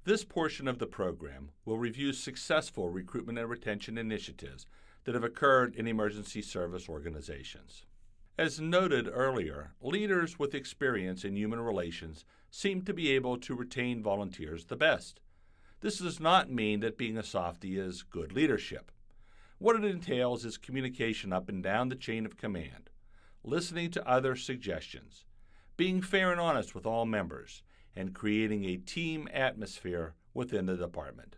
This portion of the program will review successful recruitment and retention initiatives that have occurred in emergency service organizations. As noted earlier, leaders with experience in human relations seem to be able to retain volunteers the best. This does not mean that being a softie is good leadership. What it entails is communication up and down the chain of command, listening to other suggestions, being fair and honest with all members, and creating a team atmosphere within the department.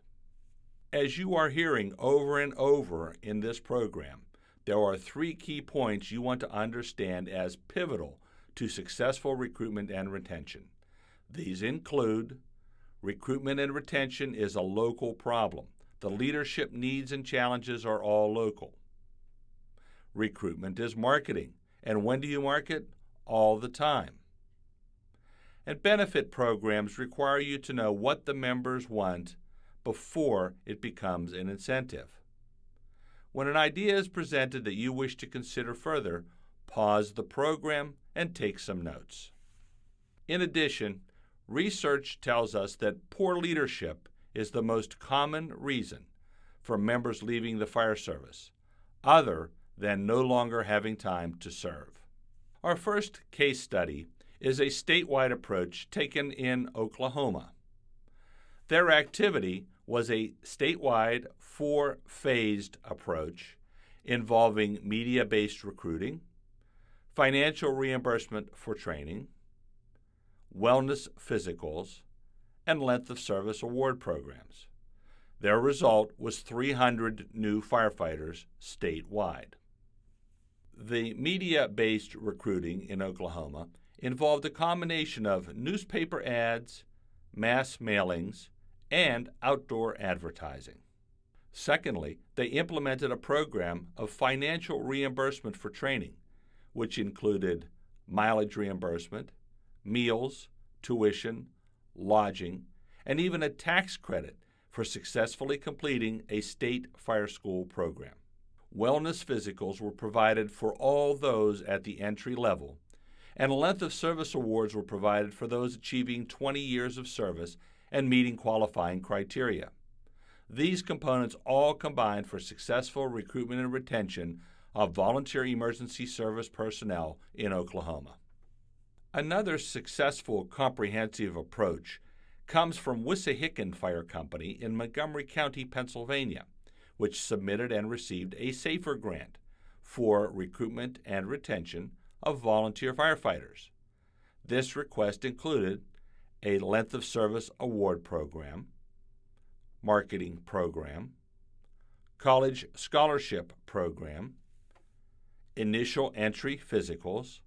As you are hearing over and over in this program, there are 3 key points you want to understand as pivotal to successful recruitment and retention. These include: recruitment and retention is a local problem. The leadership needs and challenges are all local. Recruitment is marketing. And when do you market? All the time. And benefit programs require you to know what the members want before it becomes an incentive. When an idea is presented that you wish to consider further, pause the program and take some notes. In addition, research tells us that poor leadership is the most common reason for members leaving the fire service, other than no longer having time to serve. Our first case study is a statewide approach taken in Oklahoma. Their activity was a statewide 4-phased approach involving media-based recruiting, financial reimbursement for training, wellness physicals, and length of service award programs. Their result was 300 new firefighters statewide. The media-based recruiting in Oklahoma involved a combination of newspaper ads, mass mailings, and outdoor advertising. Secondly, they implemented a program of financial reimbursement for training, which included mileage reimbursement, meals, tuition, lodging, and even a tax credit for successfully completing a state fire school program. Wellness physicals were provided for all those at the entry level, and length of service awards were provided for those achieving 20 years of service and meeting qualifying criteria. These components all combined for successful recruitment and retention of volunteer emergency service personnel in Oklahoma. Another successful comprehensive approach comes from Wissahickon Fire Company in Montgomery County, Pennsylvania, which submitted and received a SAFER grant for recruitment and retention of volunteer firefighters. This request included a length of service award program, marketing program, college scholarship program, initial entry physicals,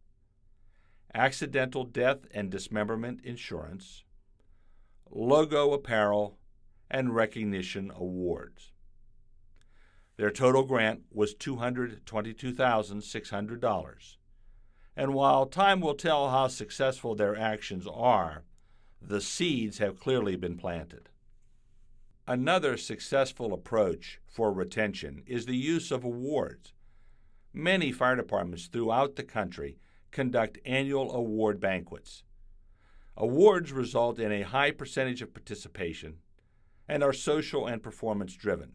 accidental death and dismemberment insurance, logo apparel, and recognition awards. Their total grant was $222,600. And while time will tell how successful their actions are, the seeds have clearly been planted. Another successful approach for retention is the use of awards. Many fire departments throughout the country conduct annual award banquets. Awards result in a high percentage of participation and are social and performance driven.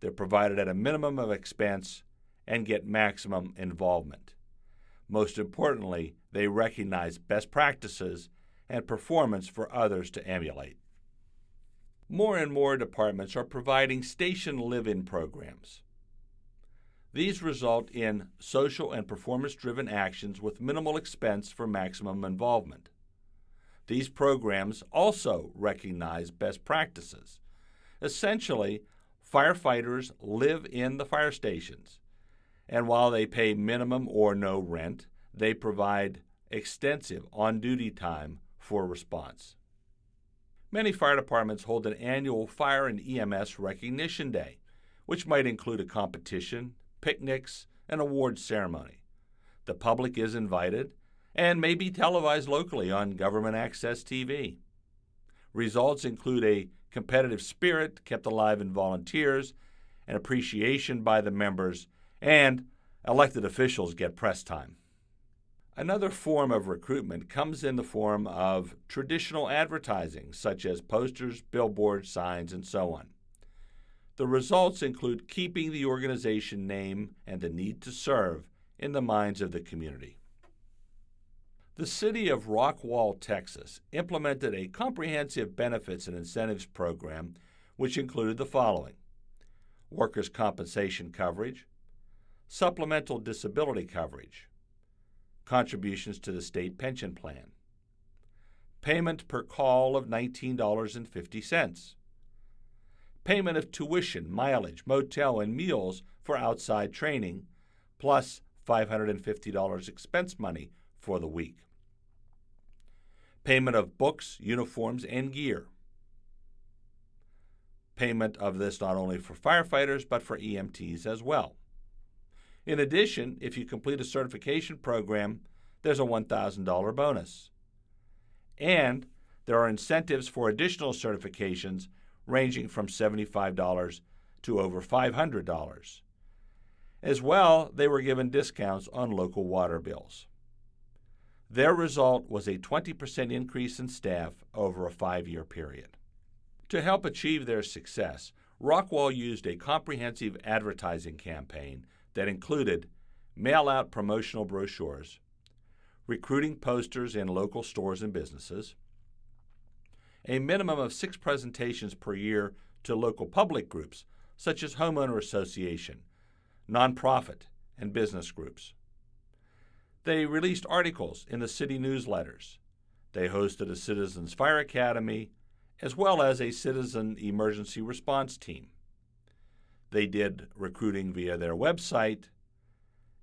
They're provided at a minimum of expense and get maximum involvement. Most importantly, they recognize best practices and performance for others to emulate. More and more departments are providing station live-in programs. These result in social and performance-driven actions with minimal expense for maximum involvement. These programs also recognize best practices. Essentially, firefighters live in the fire stations, and while they pay minimum or no rent, they provide extensive on-duty time for response. Many fire departments hold an annual Fire and EMS Recognition Day, which might include a competition, picnics, and awards ceremony. The public is invited and may be televised locally on government access TV. Results include a competitive spirit kept alive in volunteers, an appreciation by the members, and elected officials get press time. Another form of recruitment comes in the form of traditional advertising, such as posters, billboards, signs, and so on. The results include keeping the organization name and the need to serve in the minds of the community. The city of Rockwall, Texas, implemented a comprehensive benefits and incentives program which included the following: workers' compensation coverage, supplemental disability coverage, contributions to the state pension plan, payment per call of $19.50, payment of tuition, mileage, motel, and meals for outside training, plus $550 expense money for the week, payment of books, uniforms, and gear, payment of this not only for firefighters but for EMTs as well. In addition, if you complete a certification program, there's a $1,000 bonus. And there are incentives for additional certifications ranging from $75 to over $500. As well, they were given discounts on local water bills. Their result was a 20% increase in staff over a 5-year period. To help achieve their success, Rockwall used a comprehensive advertising campaign that included mail-out promotional brochures, recruiting posters in local stores and businesses, a minimum of 6 presentations per year to local public groups such as homeowner association, nonprofit, and business groups. They released articles in the city newsletters. They hosted a Citizens Fire Academy, as well as a citizen emergency response team. They did recruiting via their website,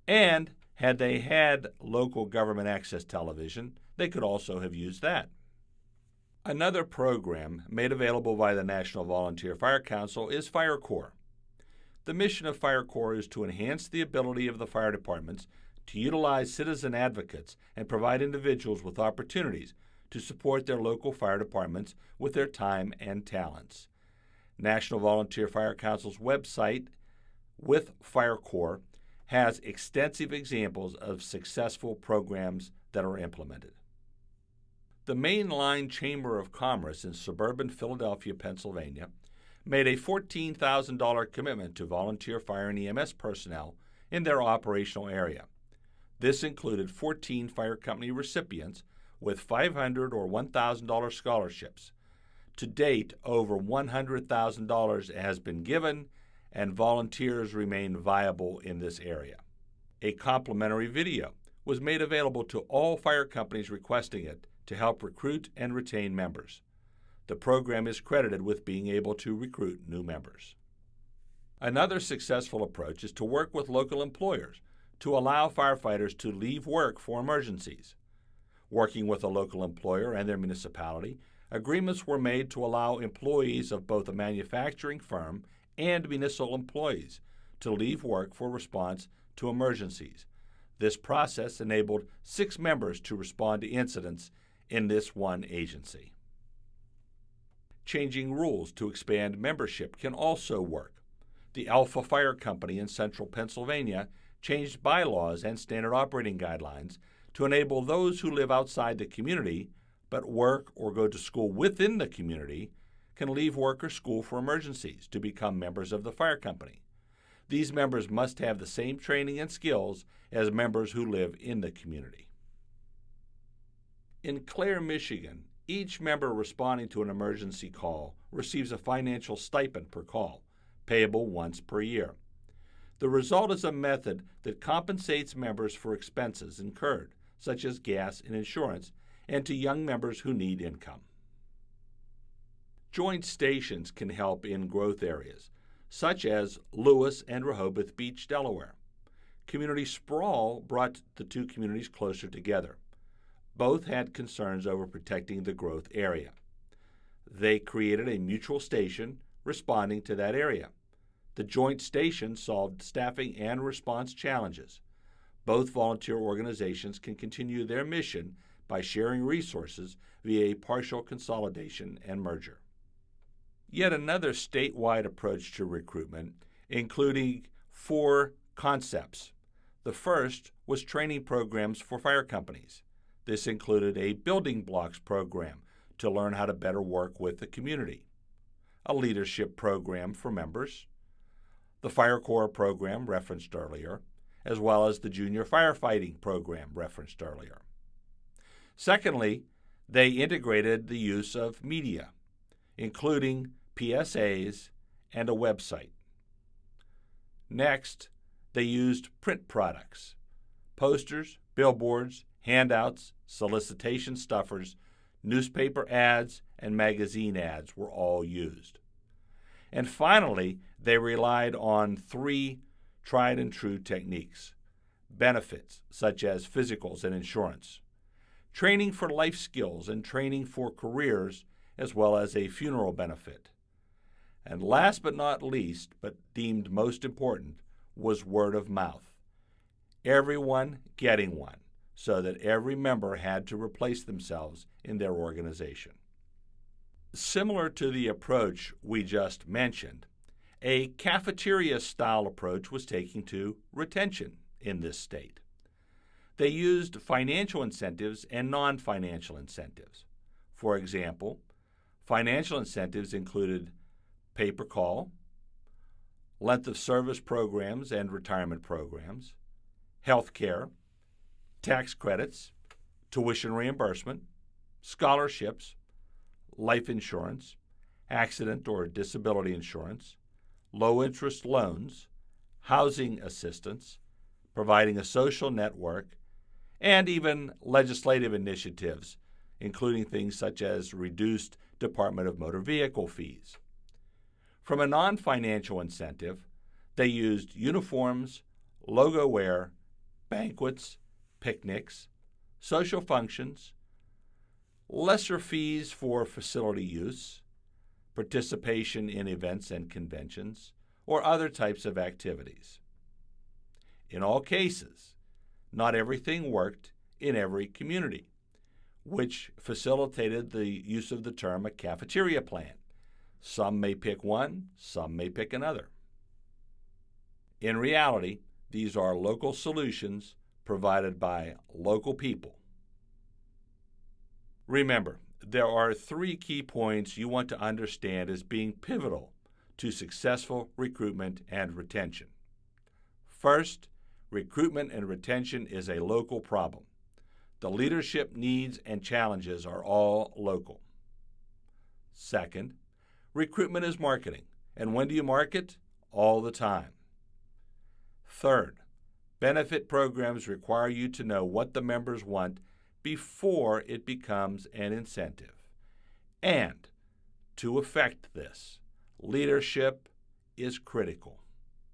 and had they had local government access television, they could also have used that. Another program made available by the National Volunteer Fire Council is Fire Corps. The mission of Fire Corps is to enhance the ability of the fire departments to utilize citizen advocates and provide individuals with opportunities to support their local fire departments with their time and talents. National Volunteer Fire Council's website with Fire Corps has extensive examples of successful programs that are implemented. The Main Line Chamber of Commerce in suburban Philadelphia, Pennsylvania, made a $14,000 commitment to volunteer fire and EMS personnel in their operational area. This included 14 fire company recipients with $500 or $1,000 scholarships. To date, over $100,000 has been given, and volunteers remain viable in this area. A complimentary video was made available to all fire companies requesting it to help recruit and retain members. The program is credited with being able to recruit new members. Another successful approach is to work with local employers to allow firefighters to leave work for emergencies. Working with a local employer and their municipality, agreements were made to allow employees of both a manufacturing firm and municipal employees to leave work for response to emergencies. This process enabled 6 members to respond to incidents in this one agency. Changing rules to expand membership can also work. The Alpha Fire Company in central Pennsylvania changed bylaws and standard operating guidelines to enable those who live outside the community but work or go to school within the community can leave work or school for emergencies to become members of the fire company. These members must have the same training and skills as members who live in the community. In Clare, Michigan, each member responding to an emergency call receives a financial stipend per call, payable once per year. The result is a method that compensates members for expenses incurred, such as gas and insurance, and to young members who need income. Joint stations can help in growth areas, such as Lewis and Rehoboth Beach, Delaware. Community sprawl brought the two communities closer together. Both had concerns over protecting the growth area. They created a mutual station responding to that area. The joint station solved staffing and response challenges. Both volunteer organizations can continue their mission by sharing resources via a partial consolidation and merger. Yet another statewide approach to recruitment, including 4 concepts. The first was training programs for fire companies. This included a building blocks program to learn how to better work with the community, a leadership program for members, the Fire Corps program referenced earlier, as well as the junior firefighting program referenced earlier. Secondly, they integrated the use of media, including PSAs and a website. Next, they used print products. Posters, billboards, handouts, solicitation stuffers, newspaper ads, and magazine ads were all used. And finally, they relied on 3 tried and true techniques: benefits, such as physicals and insurance, training for life skills and training for careers, as well as a funeral benefit. And last but not least, but deemed most important, was word of mouth. Everyone getting one, so that every member had to replace themselves in their organization. Similar to the approach we just mentioned, a cafeteria-style approach was taken to retention in this state. They used financial incentives and non-financial incentives. For example, financial incentives included pay-per-call, length of service programs and retirement programs, health care, tax credits, tuition reimbursement, scholarships, life insurance, accident or disability insurance, low-interest loans, housing assistance, providing a social network, and even legislative initiatives, including things such as reduced Department of Motor Vehicle fees. From a non-financial incentive, they used uniforms, logo wear, banquets, picnics, social functions, lesser fees for facility use, participation in events and conventions, or other types of activities. In all cases, not everything worked in every community, which facilitated the use of the term a cafeteria plan. Some may pick one, some may pick another. In reality, these are local solutions provided by local people. Remember, there are 3 key points you want to understand as being pivotal to successful recruitment and retention. First, recruitment and retention is a local problem. The leadership needs and challenges are all local. Second, recruitment is marketing. And when do you market? All the time. Third, benefit programs require you to know what the members want before it becomes an incentive. And to effect this, leadership is critical.